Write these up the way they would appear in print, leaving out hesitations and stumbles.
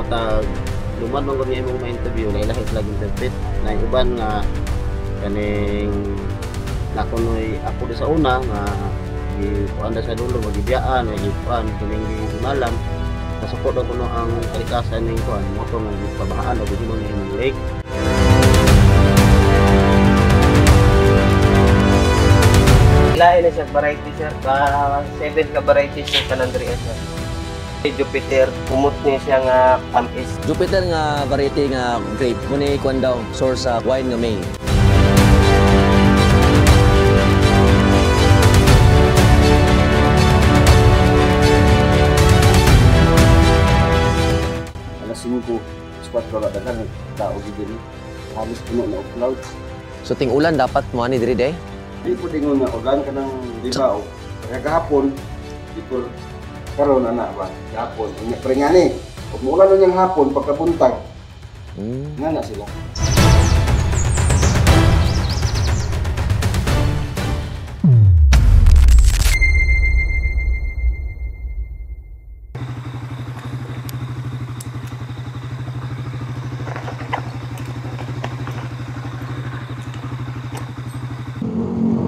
matag luman man kami imong ma-interview lahi-lahi lang interpret na uban nga kaning nakunoy ako di sa una nga gipuan sa dulo magibiyaan nga gipuan kining gimalam nasupod ako no ang kalikasan ning kuan mo to nga pabahaan og gino ni imong lake. Lain na siya variety sir, 7 ka varieties yung kalandrian sir. Jupiter, umot niya siya nga tamis. Jupiter nga variety nga grape, muna ikuan daw, source sa wine nga may. Alas 5, squat ko dagan tao gid halos puno na cloud. So ting ulan dapat mo ani diri day? Di po dingon na ulan ka ng libaw. Kaya kahapon, dito karon na ba? Kahapon. Pero nga ni, pag muulan nun yung hapon, pagkabuntag, nga na sila.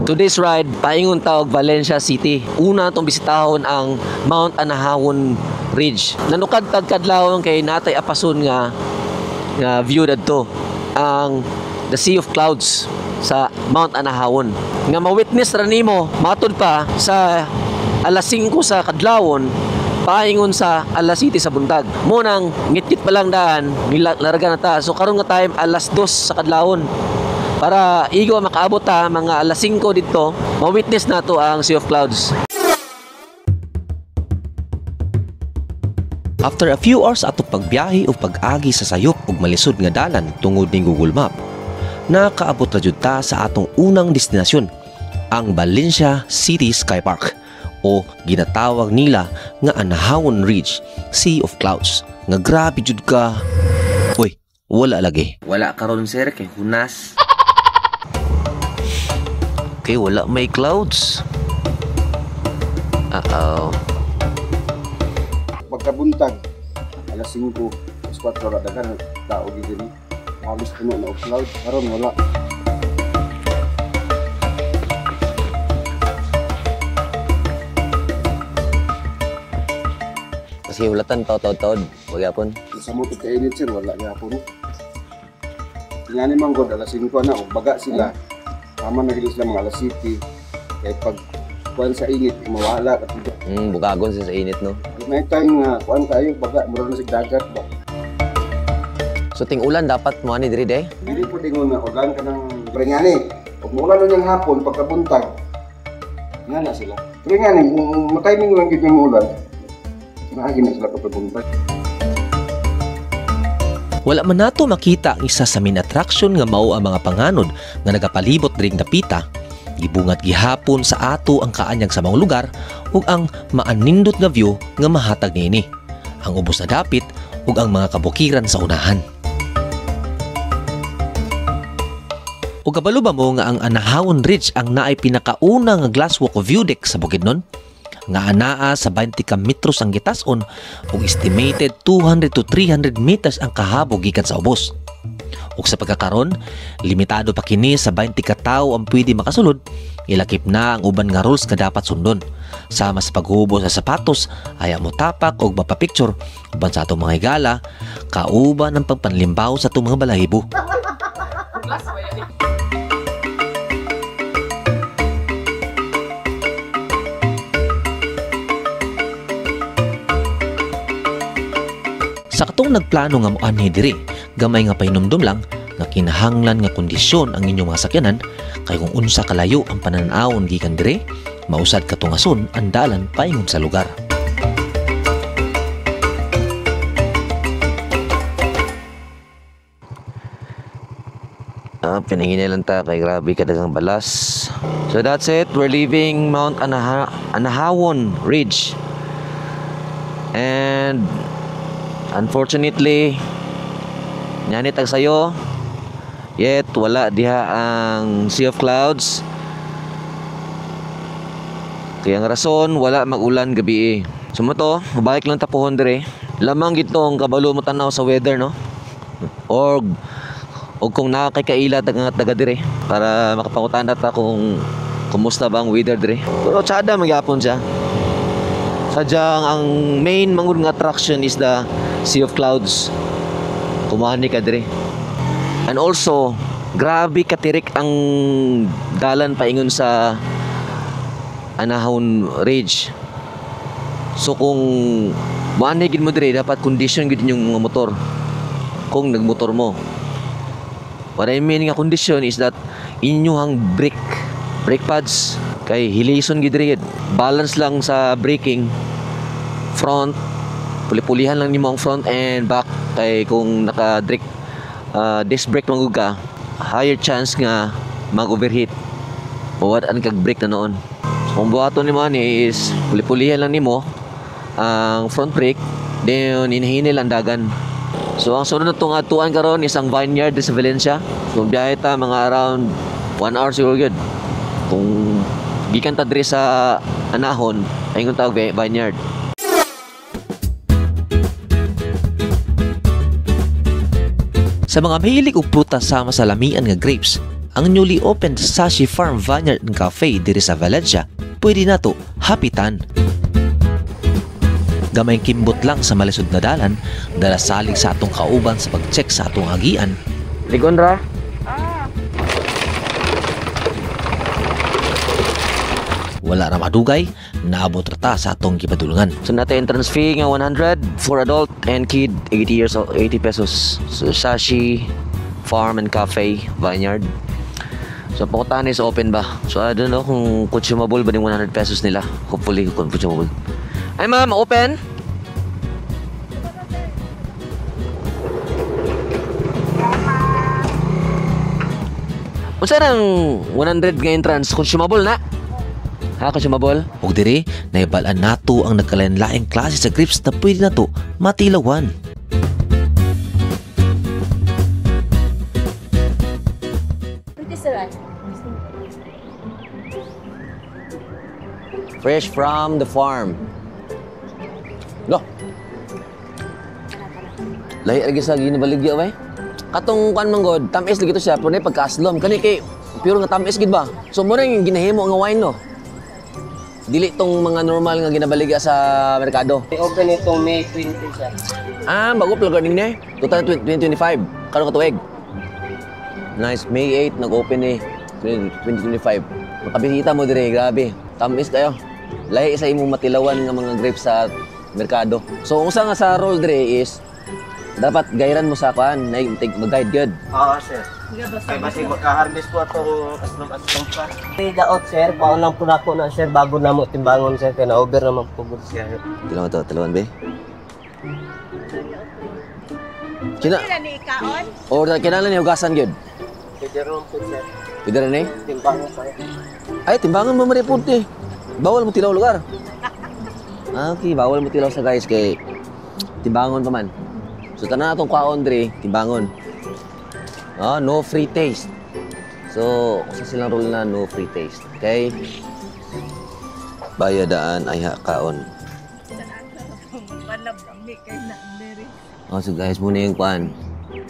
Today's ride, paingon tawag Valencia City. Una itong bisitahon ang Mount Anahawon Ridge. Nanukad tagkadlawon kay natay apason nga view dadto ang the Sea of Clouds sa Mount Anahawon. Nga ma-witness ra nimo matud pa sa alas 5 sa kadlawon paingon sa alas 7 sa buntag. Munang ngit-ngit pa lang daan nilarga na ta. So karon nga time alas 2 sa kadlawon. Para igo makaabot ta mga alas 5 dito, ma-witness nato ang Sea of Clouds. After a few hours ato pagbiyahe o pag-agi sa sayop ug malisod nga dalan tungod ning Google Map, nakaabot ra jud ta sa atong unang destinasyon, ang Valencia City Sky Park o ginatawag nila nga Anahawon Ridge, Sea of Clouds. Nga grabe jud ka. Uy, wala lagi. Wala karon sir kay hunas. Okay, wala may clouds. Uh-oh. Pagkabuntag, alas 5, squat ko dagan tao gid halos puno na cloud. Karon wala. Kasi ulatan taod-taod, pagyapon. Sa mo pagkainit sir, wala gyapon. Nga ni manggod alas 5 na ug baga sila. Tama na gilis lang mga alas 7. Kaya pag kuan sa init, mawala ka tudo. Bukagon sa init no. May time nga kuan tayo baga mura na sa dagat ba. So ting ulan dapat mo ani diri day? Dili po dingon na ulan ka ng pringani. Ug muulan nun yung hapon pagkabuntag. Nga na sila. Pero nga ni, matiming lang gid yung ulan. Naagi na sila pagkabuntag. Wala man nato makita ang isa sa main attraction nga mao ang mga panganod nga nagapalibot dring dapita. Gibungat gihapon sa ato ang kaanyag sa mga lugar ug ang maanindot nga view nga mahatag niini. Ang ubos na dapit ug ang mga kabukiran sa unahan. Ug kabalo ba mo nga ang Anahawon Ridge ang naay pinakauna nga glasswalk view deck sa Bukidnon? Nga anaa sa 20 ka metros ang gitason ug estimated 200 to 300 meters ang kahabog gikan sa ubos. Ug sa pagkakaron, limitado pa kini sa 20 ka tawo ang pwede makasulod, ilakip na ang uban nga rules nga dapat sundon. Sama sa paghubo sa sapatos, ayaw mo tapak o mapapicture, uban sa atong mga higala, kauban ang pagpanlimbaw sa atong mga balahibo. Sa katong nagplano nga moanhi diri, gamay nga pahinumdum lang nga kinahanglan nga kondisyon ang inyong mga sakyanan kay kung unsa kalayo ang pananawon gikan diri, mausad katungason ang dalan paingon sa lugar. Pinanghinay lang ta kay grabe kadagang balas. So that's it, we're leaving Mount Anahawon Ridge. And unfortunately, nyanit ang sayo. Yet wala diha ang Sea of Clouds. Kaya ang rason wala mag-ulan gabi. So mo to, mabalik lang tapuhon dire. Lamang gitong kabalo mo tanaw sa weather, no? Or kung nakakailat nga taga dire para makapangutan ta kung kumusta ba ang weather dire. Pero tsada magyapon siya. Sadyang ang main mangud nga attraction is the Sea of Clouds. Kumani ka dire. And also, grabe katirik ang dalan paingon sa Anahon Ridge. So kung manigid mo dire, dapat condition gid yung mga motor. Kung nagmotor mo. What I mean nga condition is that inyong brake pads kay hilison gid dire. Balance lang sa braking front, puli-pulihan lang nimo ang front and back kay kung naka disc brake man ka, higher chance nga mag-overheat. Bawat an kag brake na noon. So, kung buhaton nimo ani is puli-pulihan lang nimo ang front brake, then inhinil ang dagan. So ang sunod na itong atuan karon is ang vineyard sa Valencia. So biyahe ta mga around 1 hour siguro good. Kung gikan ta diri sa Anahon, ay kung tawag vineyard. Sa mga mahilig og prutas sama sa lamian nga grapes, ang newly opened Sashi Farm Vineyard and Cafe diri sa Valencia, pwede nato hapitan. Gamay kimbot lang sa malisod na dalan, dala salig sa atong kauban sa pag-check sa atong agian. Ligon ra. Wala ra madugay, naabot ra ta sa atong gipadulungan. So nato entrance fee nga 100 for adult and kid 80 pesos. So Sashi Farm and Cafe Vineyard. So pakutan is open ba? So I don't know kung consumable ba yung 100 pesos nila. Hopefully consumable. Ay ma'am, open? Unsa nang 100 nga entrance? Consumable na? Ha, consumable? Ug diri, naibalaan nato ang nagkalain-laing klase sa grapes na pwede nato matilawan. Fresh from the farm. Lo. Lahi lagi sa ginabaligya ba? Katong kan manggod, tamis lagi to siya, pero pagkaaslom kani kay pure nga tamis gid ba? So mo na yung ginahimo nga wine no. Dili tong mga normal nga ginabaligya sa merkado. I-open itong May 20 siya. Ah, bago plug ni ne. 2025. Kano ka tuig? Nice, May 8 nag-open ni 2025. Makabisita mo dire, grabe. Tamis kayo. Lahi sa imong matilawan nga mga grapes sa merkado. So usa nga sa role dire is dapat gayran mo sa kan, mag-guide good. Oo, sir. Kaya basi makaharvest po itong aslong pa. Daot, sir. Paon lang po na ako na, sir. Bago na mo timbangon, sir. Kaya na-over naman po, sir. Tilawan to, tilawan be. Kina? Or kinahanglan ni hugasan gyud. Pwede rin po, sir. Pwede rin eh? Timbangon pa. Ay, timbangan mo maripot eh. Bawal mo tilaw lugar. Ah, okay, bawal mo tilaw sa guys kay timbangon pa man. So tanan atong kwaon dre, timbangon. Ah, no free taste. So, usa silang rule na no free taste. Okay? Bayadaan ay kaon. Oh, so guys, muna yung kwan.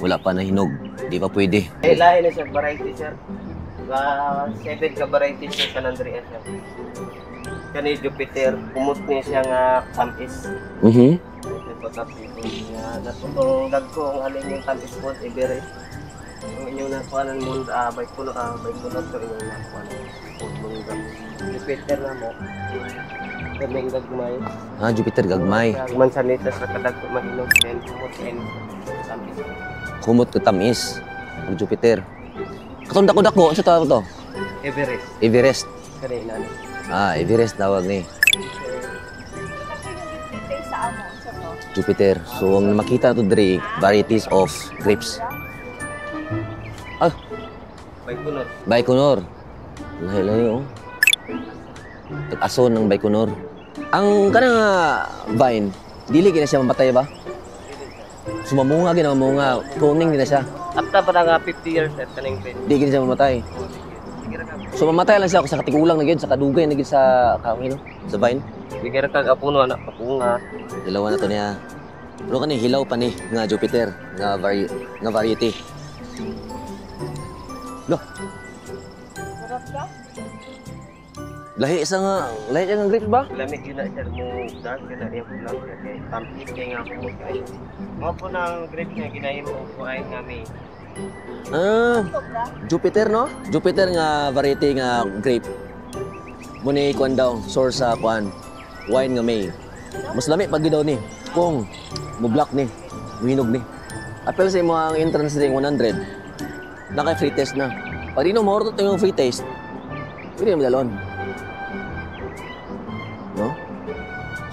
Wala pa na hinog. Di pa pwede. Lahi na siya, variety, sir. 7 ka variety siya sa Landria, sir. Kani Jupiter, kumot niya siya nga tamis. Ito tapos niya. Natutong dagko ang alin yung tamis po, ibere. Ang inyong nakuhanan mo, by puno to inyong nakuhanan. Jupiter na mo. Kaming gagmay. Ah, Jupiter gagmay. Mansanita sa kadagko mahinog, then kumot and tamis. Kumot ka tamis. Ang Jupiter. Katong dako-dako, ano sa tawag to? Everest. Everest. Kanina. Ah, Everest tawag ni. Jupiter. So, ang makita to dre, varieties of grapes. Ah, Baikonur. Baikonur. Lahi-lahi, oh. Tag-ason ng Baikonur. Ang kanang vine, dili gina siya mamatay ba? Sumamunga, gina mamunga. Pruning gina siya. After pa nga 50 years at kaning pin. Di gina siya mamatay. Sige ra ka. So mamatay lang siya ako sa katigulang na gyud sa kadugay na gyud sa kahoy no. Sa vine. Sige ra ka apuno anak papunga. Dalawa na to niya. Ano kani hilaw pa ni nga Jupiter nga variety. Lo. Lahi isa nga grapes ba? Lamig yun na sir mo dark na yung vlog kay tampis kay nga kumot kay. Mo po nang grade nga ginahimo ko ay kami. Jupiter no? Jupiter nga variety nga grape. Muni kuan daw source sa kuan wine nga may. Mas lami pag daw ni. Kung mo black ni, minog ni. Apel sa imo ang entrance ring 100. Naka free test na. Pag di no mo to yung free taste. Pwede mo dalon. No?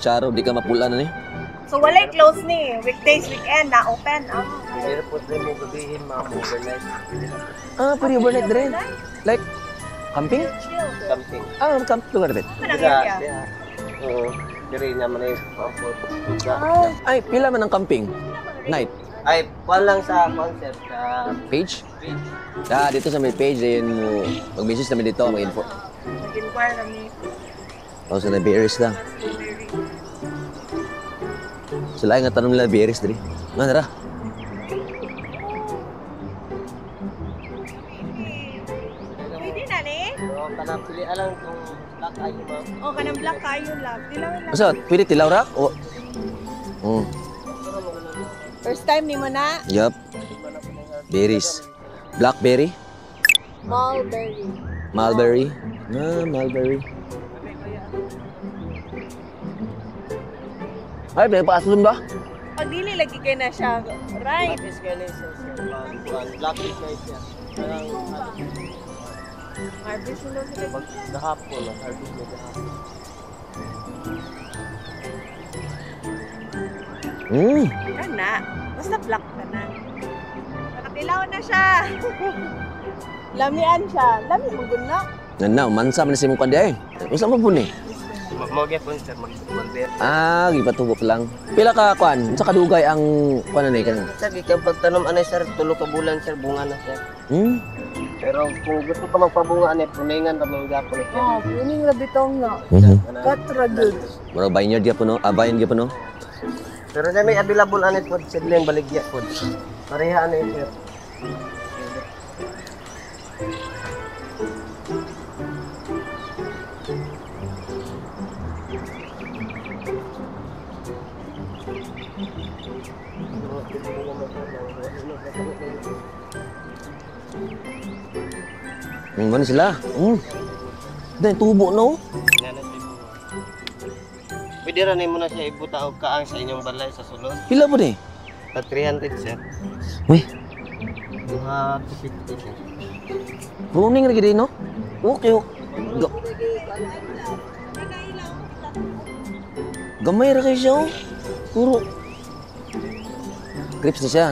Charo, di ka mapula na ni. So walay close ni. Weekdays, weekend na open. Sige ra po sa mo gabihin mga overnight. Pwede overnight din. Like, camping? Something. Camp lugar din. Manang Oo. Diri naman ay pampot. Ay, pila man ang camping? Night? Ay, lang sa concert sa Page? Dito sa may page, ayun mo, mag-message namin dito, mag-info. Inquire na ni. O, sa na-bearis lang. Sila nga tanong nila bearis diri. Nga nara. Pwede na ni? Oo, kanang pili alang kung black eye ma'am. O, kanang black kayo lang. Dilaw lang. Basta, pwede tilaw ra? O. First time ni mo na? Yup. Berries. Blackberry? Mulberry. Mulberry? Mulberry. Ay, may paaslon ba? Pag dili lagi kayo na siya. Right. Black is kayo siya sir. Black is kayo siya. Parang Harvest mo daw sila. pag gahapon, harvest mo gahapon. Kana. Basta black ka na. Nakatilaw na siya. Lamian siya. Lami mo guna. Nanaw, mansa man si mong kanda eh. Usa mo po ni? Mogya po sir, mag-beer. Gipatubok lang. Pila ka kwan? Sa kadugay ang kwan na kan? Sir, ikaw pagtanom anay sir, 3 ka bulan sir, bunga na sir. Pero kung gusto ka magpabunga anay, puningan na mga gapon sir. Puning na bitong nga. Katra good. Mura vineyard ya po no? Vineyard ya po no? Pero na may available anay po, sidling baligya po. Pareha anay sir. Mana sila? Dahil tubo no? Pwede rin mo na siya ibuta o kaang sa inyong balay sa sulod. Pila po ni? At 300 sir. Weh, 250 sir. pruning lagi din no? Okay. Gamay ra kayo siya oh. Puro. Grapes na siya.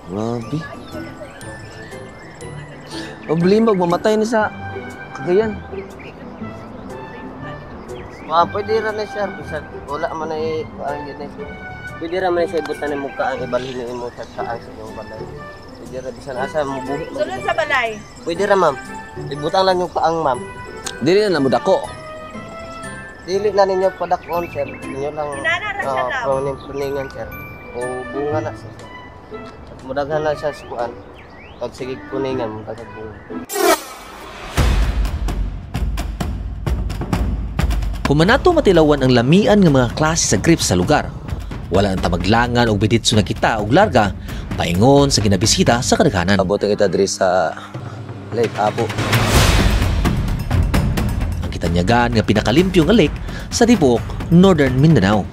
Grabe. Problema, mamatay na sa Cagayan. Pwede rin na siya. Wala man na ano yun eh. Pwede rin na siya ibutan ni mukha ang ibalhin mo sa kaang sa inyong balay. Pwede rin bisan asa mo buhi. Sunod sa balay. Pwede rin ma'am. Ibutang lang yung kaang ma'am. Dili na namudako. Dili na ninyo padakon sir. Inyo lang Inana na siya daw. puningan sir. O bunga na siya. At mudaghan na siya sa kuan. Pag sige puningan, mudaghan bunga. Humanato matilawan ang lamian ng mga klase sa grapes sa lugar. Wala nang tamaglangan o biditso na kita og larga, paingon sa ginabisita sa kadaghanan. Abutin kita diri sa Lake Apo. Ang kitanyagan nga pinakalimpyo nga lake sa Dibok, Northern Mindanao.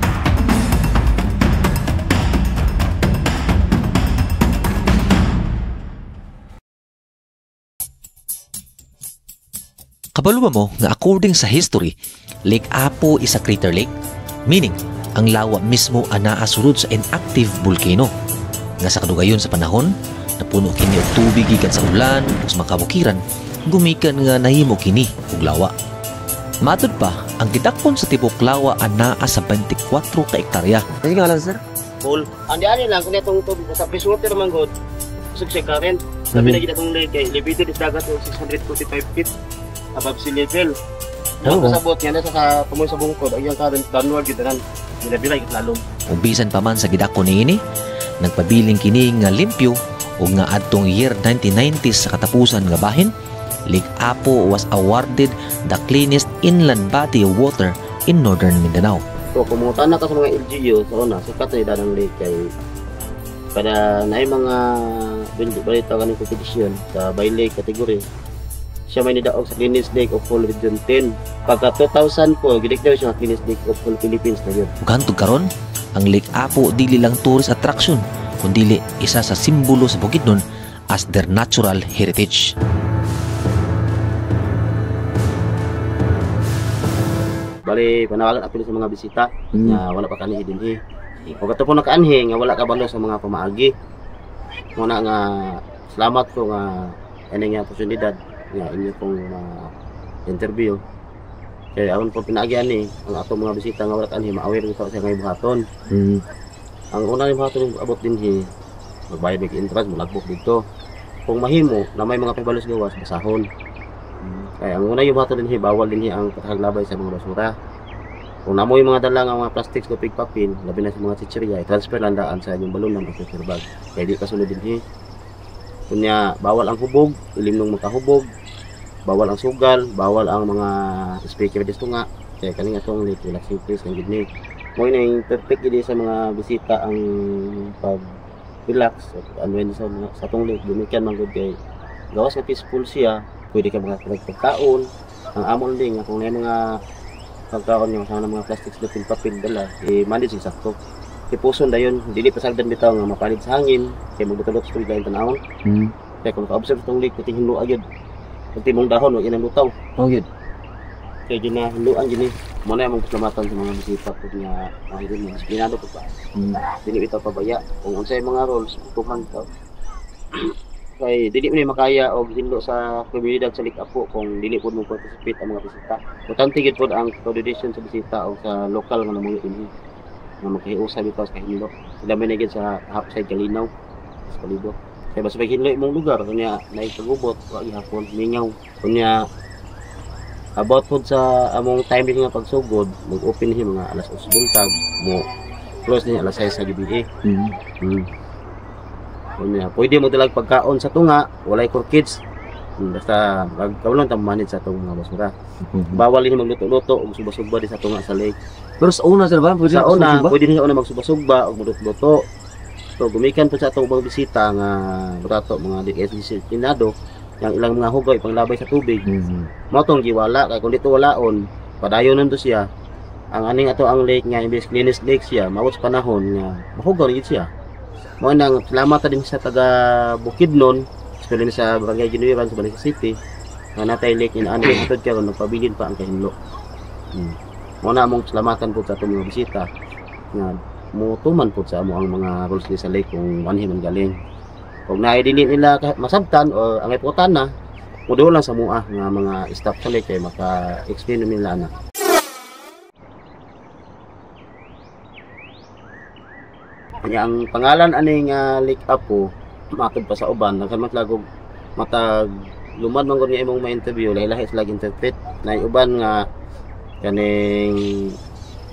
Kabalo ba mo nga according sa history, Lake Apo is a crater lake, meaning ang lawa mismo anaa sulod sa inactive volcano. Nga sa kadugayon sa panahon, napuno kini og tubig gikan sa ulan ug sa makabukiran, gumikan nga nahimo kini og lawa. Matud pa, ang gidakpon sa tibok lawa anaa sa 24 ka hektarya. Sige nga lang sir. Cool. Andi ani lang kung itong tubig sa Pisuter man god. usog siya current. Sabi na gina itong lake kay elevated is dagat o 645 feet above sea level. Ang kasabot niya na sa tumoy sa bungkod, ang yung current downward yun na bilay lalong. Ug bisan pa man sa gidako niini, nagpabiling kini nga limpyo ug nga adtong year 1990s sa katapusan nga bahin, Lake Apo was awarded the cleanest inland body of water in northern Mindanao. So kumutan na ka sa mga LGU sa una, sikat na idanang lake kay kada naay mga balita kaning competition sa by lake category. Siya may nidaog sa cleanest lake of all Region 10. Pagka 2000 po, gideklar siya nga cleanest lake of all Philippines na yun. Ug hantod karon, ang Lake Apo dili lang tourist attraction, kundi isa sa simbolo sa Bukidnon as their natural heritage. Bali, panawagan ako sa mga bisita na wala pa kanihi din eh. Kung ito po nakaanhi, nga wala kabalo sa mga pamaagi. Muna nga, salamat ko nga ining oportunidad nga inyo pong interview. Kaya awan po pinaagian ang atong mga bisita nga wala kaanhi, ma-aware ko sa ngay buhaton. Ang una yung buhaton yung abot din magbayad ng interest, malagbok dito. Kung mahimo na may mga pabalos gawas, basahon. Kaya ang una yung buhaton din bawal din ang pagkaglabay sa mga basura. Kung namoy mga dala nga mga plastics o pigpapin, labi na sa mga chichirya, i-transfer lang daan sa inyong balon ng paper bag. Kaya di kasunod din kunya bawal ang hubog, ilim nung makahubog, bawal ang sugal, bawal ang mga speaker dito nga. Kaya kaning atong lake relaxing place ng gidni. Mo ina perfect gid sa mga bisita ang pag relax at unwind sa tong lake. Dumikan man gud kay gawas na peaceful siya, pwede ka mga pagkaon. Ang amon din nga kung may mga pagkaon yung sana mga plastics na papel dala, manage yung sakto. Ipuson dayon, dili pasagdan bitaw nga mapalit sa hangin, kay magdutulot sa tuloy tanawon. Kaya kung ka-observe itong lake, pati hinlo agad. Pag timong dahon, wag inang lutaw. Good. Kaya ginahinluan gini. Muna yung magpaslamatan sa mga bisita po nga mahirap na. Ginado po pa. Dili bitaw pabaya. Kung unsay mga roles, tuman ito. Kaya dili mo makaya o hinlo sa komunidad sa Lake Apo kung dili po mo participate ang mga bisita. Importante gid po ang coordination sa bisita o sa local nga namuyo din nga magkahiusap bitaw sa hinlo. Sila may nagid sa Hapside Kalinaw sa Palibo. Kaya basta pag hinlo imong lugar kunya naipagubot wa gihapon mingaw. Kunya about po sa among timing nga pagsugod, mag-open hi mga alas 8 buntag mo close ni alas 6 sa gabi. Kunya pwede mo dalag pagkaon sa tunga, walay kids. Basta magkawlon ta manage sa atong mga basura. Bawal ni magluto-luto ug suba-suba di sa tunga sa lake. Pero sa una sir ba, Sa una, pwede niya una magsuba-suba o magluto-luto. So, gumikan po sa itong mga bisita nga butato, mga disiplinado, yung ilang mga hugay, panglabay sa tubig. Motong giwala, kaya kung dito walaon, padayon nito siya. Ang aning ato ang lake nga, imbes cleanest lake siya, mawat sa panahon nga, mahugaw rin siya. Mga nang salamat din sa taga Bukidnon, especially sa Barangay Ginuiran sa Balica City, nga natay lake in ano, ito karon nagpabilin pa ang kahinlo. Muna among salamatan po sa itong mga bisita nga mutuman po sa amo ang mga rules ni sa lake kung anhi man galing. Kung naidili nila masabtan o ang iputan na, mudo lang sa mua nga mga staff sa lake kay maka-explain nila na. Kaya ang pangalan aning Lake Apo matod pa sa uban nagkamatlag matag lumad man gud nga imong ma-interview lahi-lahi sila interpret na uban nga kaning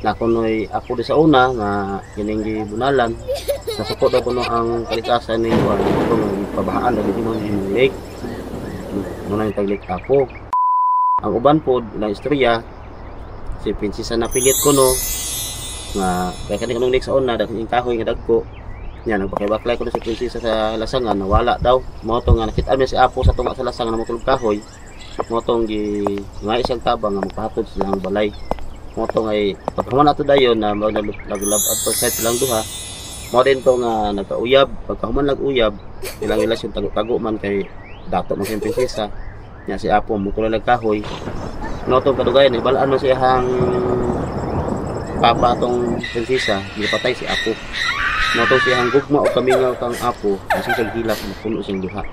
nakunoy ako di sa una nga kining gibunalan nasupot daw kuno ang kalikasan ning kuan kung pabahaan daw dito ng lake muna yung tag-Lake Apo. Ang uban po na istorya si Prinsesa napilit kuno nga kaya kaning kanong lake sa una daghang kahoy nga dagko nya nagpakibaklay kuno si Prinsesa sa lasangan nawala daw mo to nga nakita mi si Apo sa tunga sa lasangan na motulog kahoy motong gi nga isang tabang nga magpahatod silang balay motong ay pagkahuman ato dayon na naglab at site lang duha mo din to nga nagkauyab pagkahuman nag-uyab ilang relasyon tago-tago man kay dato man si Prinsesa nya si Apo mo kuno nagkahoy motong kadugayan ibalaan man siya hang papa tong Prinsesa gipatay si Apo motong siya hang gugma o kamingaw kang Apo kasi sa hilak mapuno siyang duha